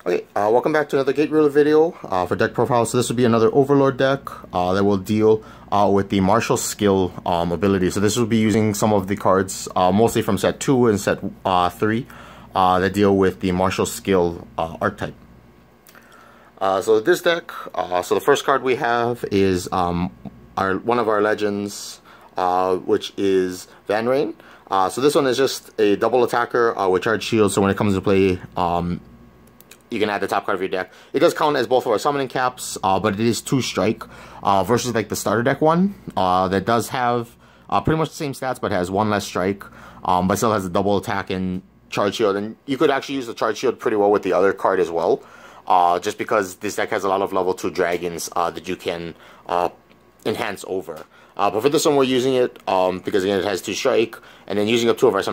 Okay, welcome back to another Gate Ruler video for deck profile. So this will be another Overlord deck that will deal with the martial skill ability. So this will be using some of the cards, mostly from set 2 and set 3, that deal with the martial skill archetype. So this deck, so the first card we have is one of our legends, which is Van Rain. So this one is just a double attacker with charged shield. So when it comes to play, you can add the top card of your deck. It does count as both of our summoning caps, but it is 2 strike versus like the starter deck one that does have pretty much the same stats but has 1 less strike, but still has a double attack and charge shield. And you could actually use the charge shield pretty well with the other card as well, just because this deck has a lot of level 2 dragons that you can enhance over. But for this one, we're using it because, again, it has 2 strike, and then using up 2 of our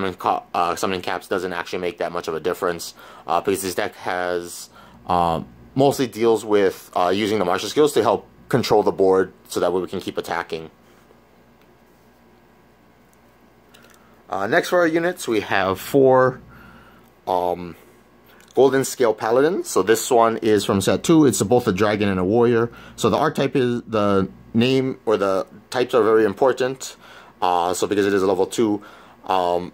summoning caps doesn't actually make that much of a difference, because this deck has mostly deals with using the martial skills to help control the board, so that way we can keep attacking. Next for our units, we have 4 goldenscale paladins. So this one is from set 2. It's both a dragon and a warrior. So the archetype is the name, or the types are very important, so because it is a level 2, and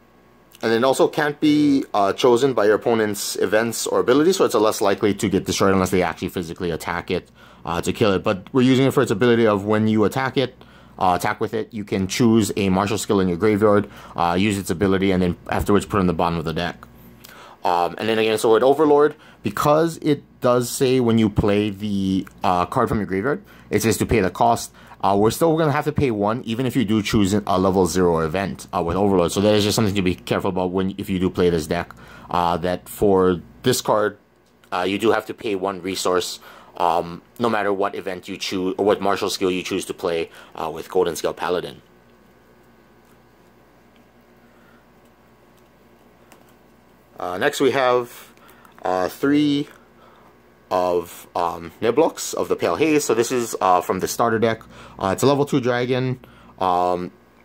it also can't be chosen by your opponent's events or abilities, so it's less likely to get destroyed unless they actually physically attack it to kill it. But we're using it for its ability of when you attack it, attack with it, you can choose a martial skill in your graveyard, use its ability, and then afterwards put it in the bottom of the deck. And then again, so with Overlord, because it does say when you play the card from your graveyard, it says to pay the cost. We're still going to have to pay 1, even if you do choose a level 0 event with Overlord. So that is just something to be careful about if you do play this deck. That for this card, you do have to pay 1 resource, no matter what event you choose, or what martial skill you choose to play with Goldenscale Paladin. Next we have 3 of nebulox of the pale haze. So this is from the starter deck. It's a level 2 dragon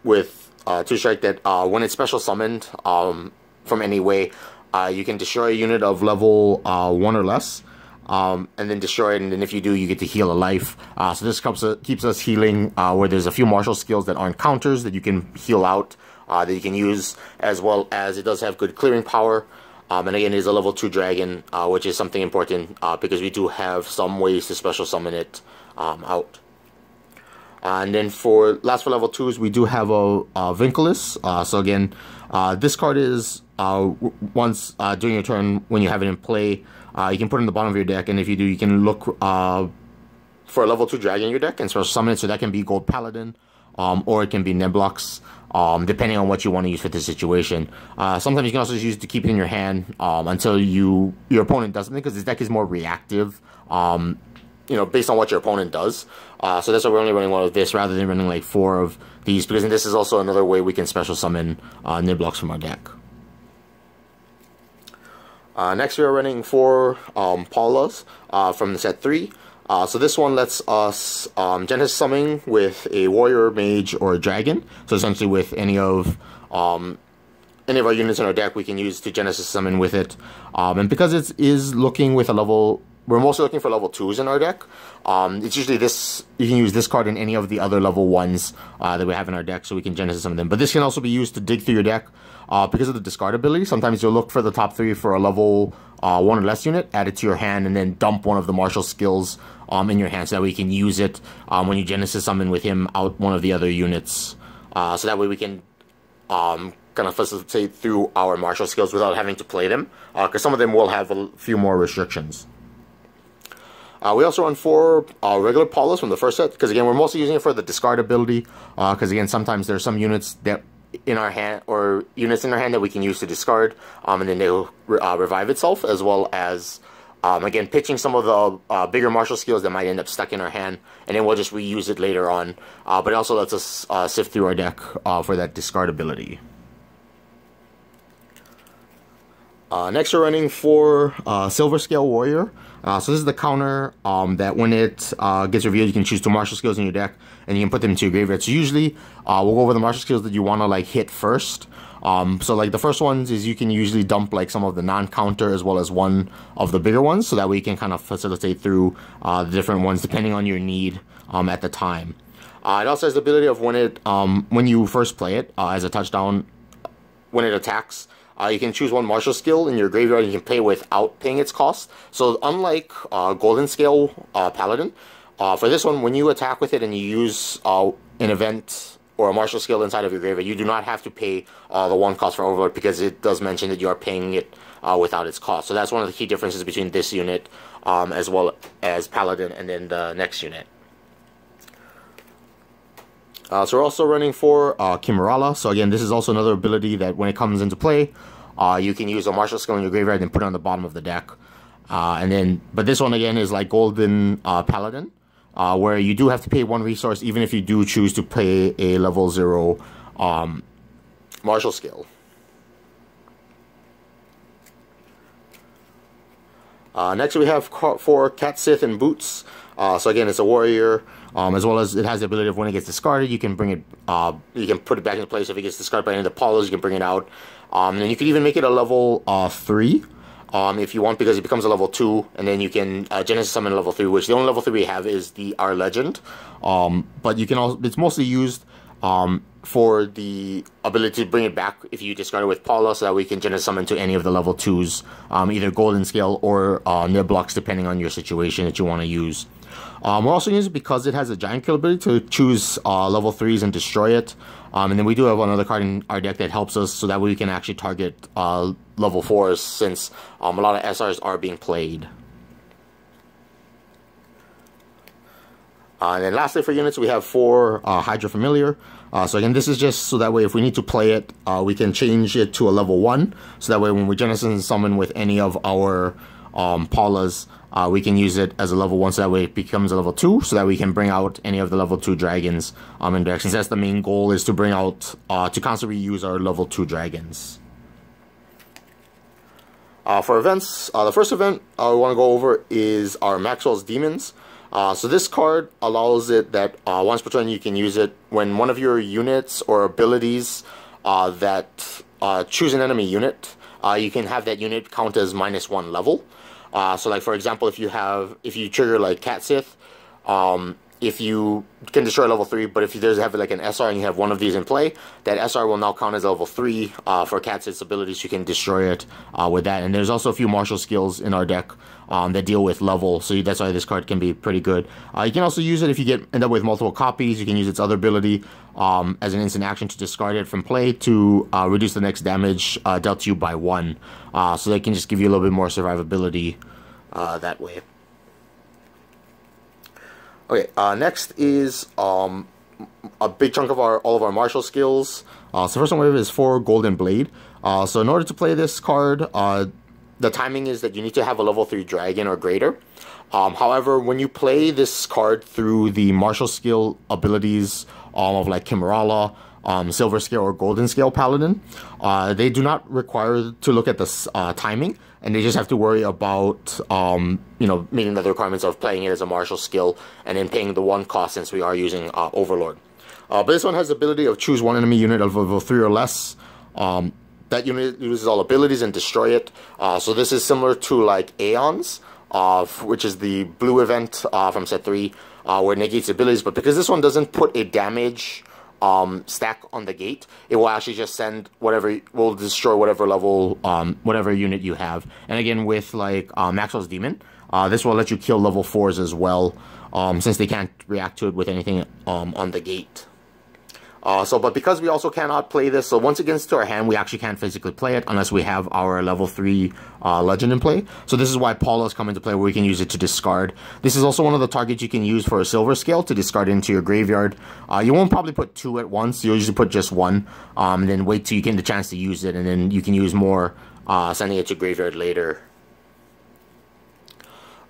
with 2 strike that when it's special summoned from any way, you can destroy a unit of level 1 or less, and then destroy it, and then if you do, you get to heal a life. So this keeps us healing where there's a few martial skills that aren't counters that you can heal out, that you can use, as well as it does have good clearing power. And again, it is a level 2 dragon, which is something important because we do have some ways to special summon it out. And then for level 2s, we do have a Vinculus. So again, this card is once during your turn when you have it in play, you can put it in the bottom of your deck, and if you do, you can look for a level 2 dragon in your deck and special summon it. So that can be Gold Paladin, or it can be nebulox, depending on what you want to use for this situation. Sometimes you can also use it to keep it in your hand until your opponent does something, because this deck is more reactive, you know, based on what your opponent does. So that's why we're only running 1 of this rather than running like 4 of these, because this is also another way we can special summon nebulox from our deck. Next we are running 4 paulas from the set 3. So this one lets us Genesis summon with a warrior, mage, or a dragon. So essentially with any of our units in our deck, we can use to Genesis summon with it. And because it is looking with a level, we're mostly looking for level 2s in our deck. It's usually this, you can use this card in any of the other level 1s that we have in our deck, so we can Genesis summon them. But this can also be used to dig through your deck because of the discard ability. Sometimes you'll look for the top 3 for a level 1 or less unit, add it to your hand, and then dump one of the martial skills in your hand, so that way you can use it when you Genesis summon with him out one of the other units. So that way we can kind of facilitate through our martial skills without having to play them, because some of them will have a few more restrictions. We also run 4 regular paulas from the first set, because again, we're mostly using it for the discard ability, because again, sometimes there are some units that in our hand, or units in our hand that we can use to discard, and then they'll revive itself, as well as again, pitching some of the bigger martial skills that might end up stuck in our hand, and then we'll just reuse it later on. But it also lets us sift through our deck for that discard ability. Next, we're running for silverscale warrior. So this is the counter that when it gets revealed, you can choose 2 martial skills in your deck, and you can put them into your graveyard. So usually, we'll go over the martial skills that you want to like hit first. So like the first ones is you can usually dump like some of the non-counter as well as one of the bigger ones, so that way you can kind of facilitate through the different ones depending on your need at the time. It also has the ability of when you first play it as a touchdown, when it attacks, you can choose 1 martial skill in your graveyard and you can play without paying its cost. So unlike goldenscale paladin, for this one, when you attack with it and you use an event or a martial skill inside of your graveyard, you do not have to pay the 1 cost for Overlord, because it does mention that you are paying it without its cost. So that's one of the key differences between this unit as well as Paladin and then the next unit. So we're also running for Chimerala. So again, this is also another ability that when it comes into play, you can use a martial skill in your graveyard and put it on the bottom of the deck. But this one again is like Golden Paladin, where you do have to pay 1 resource even if you do choose to pay a level 0 martial skill. Next we have for catsith and boots. So again, it's a warrior, as well as it has the ability of when it gets discarded, you can bring it, you can put it back into place. If it gets discarded by any of the paulas, you can bring it out. And you can even make it a level 3 if you want, because it becomes a level 2, and then you can Genesis summon a level 3, which the only level 3 we have is our legend. But you can also, it's mostly used for the ability to bring it back if you discard it with Paula, so that we can Genesis summon to any of the level 2s, either goldenscale or nebulox, depending on your situation that you want to use. We're also using it because it has a giant kill ability to choose level 3s and destroy it. And then we do have another card in our deck that helps us, so that way we can actually target level 4s, since a lot of SRs are being played. And then lastly for units, we have 4 Hydra Familiar. So again, this is just so that way if we need to play it, we can change it to a level 1. So that way when we Genesis summon with any of our Paulas, we can use it as a level 1, so that way it becomes a level 2, so that we can bring out any of the level 2 dragons in deck. Since that's the main goal, is to bring out, to constantly use our level 2 dragons. For events, the first event we want to go over is our Maxwell's Demons. So this card allows it that once per turn you can use it when one of your units or abilities that choose an enemy unit, you can have that unit count as -1 level. So like for example, if you trigger like catsith, if you can destroy level 3, but if you have like an SR and you have one of these in play, that SR will now count as level 3 for catsith's abilities. You can destroy it with that. And there's also a few martial skills in our deck that deal with level, so that's why this card can be pretty good. You can also use it if you end up with multiple copies. You can use its other ability as an instant action to discard it from play to reduce the next damage dealt to you by 1. So they can just give you a little bit more survivability that way. Okay, next is a big chunk of all of our martial skills. So first one we have is for Golden Blade. So in order to play this card, the timing is that you need to have a level 3 dragon or greater. However, when you play this card through the martial skill abilities of like Chimerala, silverscale or goldenscale paladin, they do not require to look at the timing, and they just have to worry about meeting the requirements of playing it as a martial skill and then paying the 1 cost, since we are using Overlord. But this one has the ability of choose 1 enemy unit of level 3 or less. That unit uses all abilities and destroy it. So this is similar to like Aeons, which is the blue event from set 3, where it negates abilities. But because this one doesn't put a damage stack on the gate, it will actually just send will destroy whatever level, whatever unit you have. And again, with like Maxwell's Demon, this will let you kill level 4s as well, since they can't react to it with anything on the gate. But because we also cannot play this, so once it gets to our hand, we actually can't physically play it unless we have our level 3 legend in play. So this is why Paula's come into play, where we can use it to discard. This is also one of the targets you can use for a silverscale to discard into your graveyard. You won't probably put 2 at once. You'll usually put just 1, and then wait till you get the chance to use it, and then you can use more, sending it to graveyard later.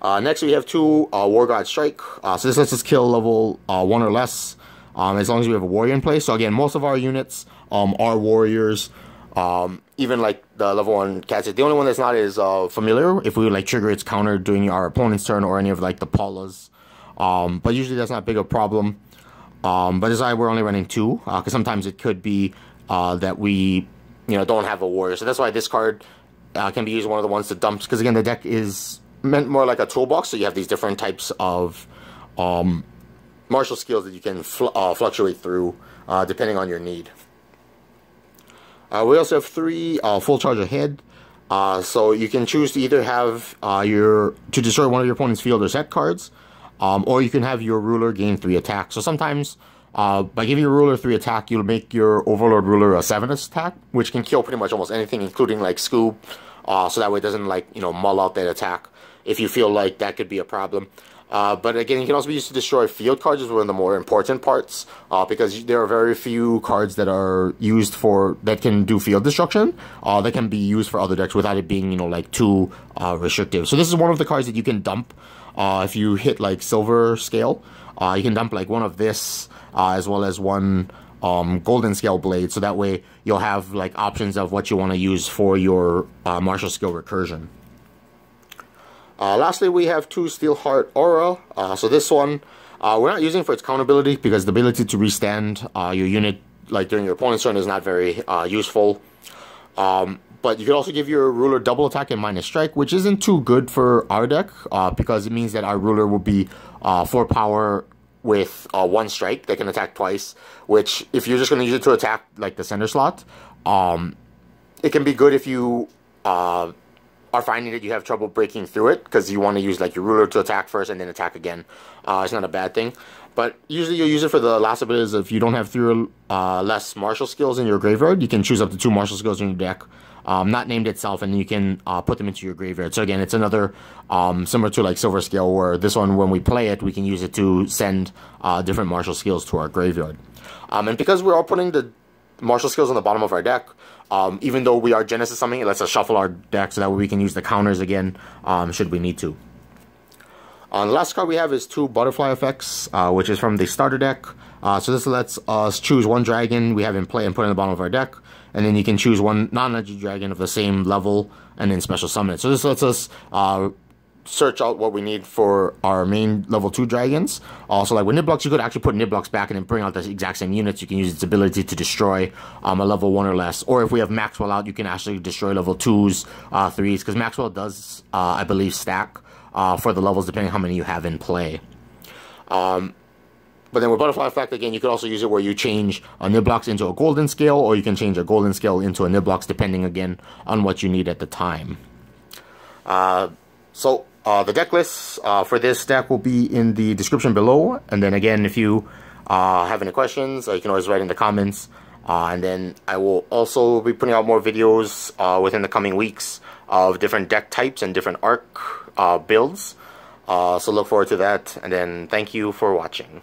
Next we have 2 War God Strike. So this lets us kill level 1 or less, as long as we have a warrior in play. So again, most of our units are warriors. Even like the level 1 catsith. The only one that's not is familiar. If we like trigger its counter during our opponent's turn or any of like the paulas. But usually that's not big a problem. But this is why we're only running 2, because sometimes it could be that we, don't have a warrior. So that's why this card can be used one of the ones to dump. Because again, the deck is meant more like a toolbox. So you have these different types of martial skills that you can fluctuate through depending on your need. We also have 3 full charge ahead. So you can choose to either have to destroy one of your opponent's field or set cards. Or you can have your ruler gain 3 attack. So sometimes, by giving your ruler 3 attack, you'll make your Overlord ruler a 7th attack, which can kill pretty much almost anything, including like Scoob. So that way it doesn't like, mull out that attack if you feel like that could be a problem. But again, it can also be used to destroy field cards, is one of the more important parts, because there are very few cards that are used that can do field destruction, that can be used for other decks without it being, like too restrictive. So this is one of the cards that you can dump. If you hit like silverscale, you can dump like one of this, as well as one goldenscale blade, so that way you'll have like options of what you want to use for your martial skill recursion. Lastly, we have 2 Steelheart Auro. So this one, we're not using for its count ability, because the ability to restand your unit like during your opponent's turn is not very useful. But you can also give your ruler double attack and minus strike, which isn't too good for our deck, because it means that our ruler will be 4 power with 1 strike that can attack twice, which if you're just going to use it to attack like the center slot, it can be good if you are finding that you have trouble breaking through it, because you want to use like your ruler to attack first and then attack again. It's not a bad thing. But usually you'll use it for the last abilities. If you don't have 3 or less martial skills in your graveyard, you can choose up to 2 martial skills in your deck, not named itself, and you can put them into your graveyard. So again, it's another similar to like silverscale, where this one, when we play it, we can use it to send different martial skills to our graveyard. And because we're all putting the martial skills on the bottom of our deck, even though we are Genesis summoning, it lets us shuffle our deck so that way we can use the counters again should we need to. The last card we have is 2 butterfly effects, which is from the starter deck. So this lets us choose 1 dragon we have in play and put it in the bottom of our deck, and then you can choose 1 non-legendary dragon of the same level and then special summon it. So this lets us search out what we need for our main level 2 dragons. Also, like with nebulox, you could actually put nebulox back and then bring out the exact same units. You can use its ability to destroy a level 1 or less. Or if we have Maxwell out, you can actually destroy level 2s, 3s, because Maxwell does, I believe, stack for the levels depending on how many you have in play. But then with Butterfly Effect, again, you could also use it where you change a nebulox into a goldenscale, or you can change a goldenscale into a nebulox, depending, again, on what you need at the time. The deck list for this deck will be in the description below. And then again, if you have any questions, you can always write in the comments. And then I will also be putting out more videos within the coming weeks of different deck types and different arc builds. So look forward to that. And then thank you for watching.